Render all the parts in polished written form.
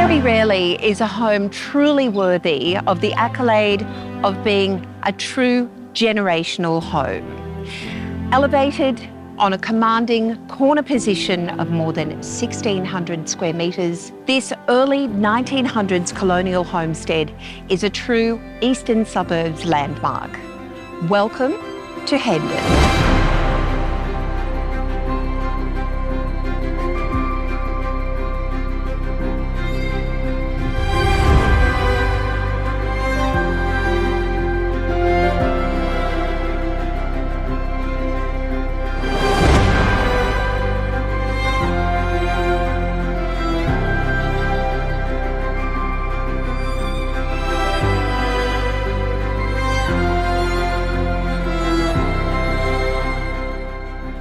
Very rarely is a home truly worthy of the accolade of being a true generational home. Elevated on a commanding corner position of more than 1,600 square metres, this early 1900s colonial homestead is a true eastern suburbs landmark. Welcome to Hendon.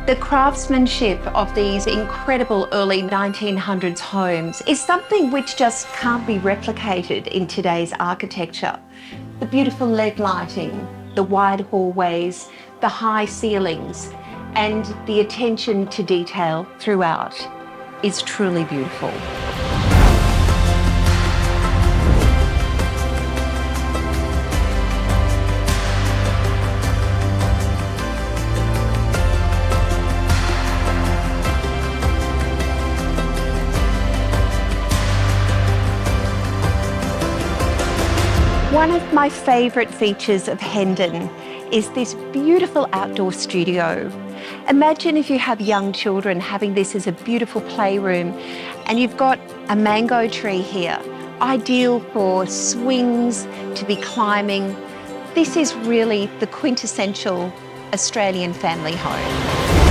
The craftsmanship of these incredible early 1900s homes is something which just can't be replicated in today's architecture. The beautiful LED lighting, the wide hallways, the high ceilings, and the attention to detail throughout is truly beautiful. One of my favourite features of Hendon is this beautiful outdoor studio. Imagine if you have young children having this as a beautiful playroom, and you've got a mango tree here, ideal for swings, to be climbing. This is really the quintessential Australian family home.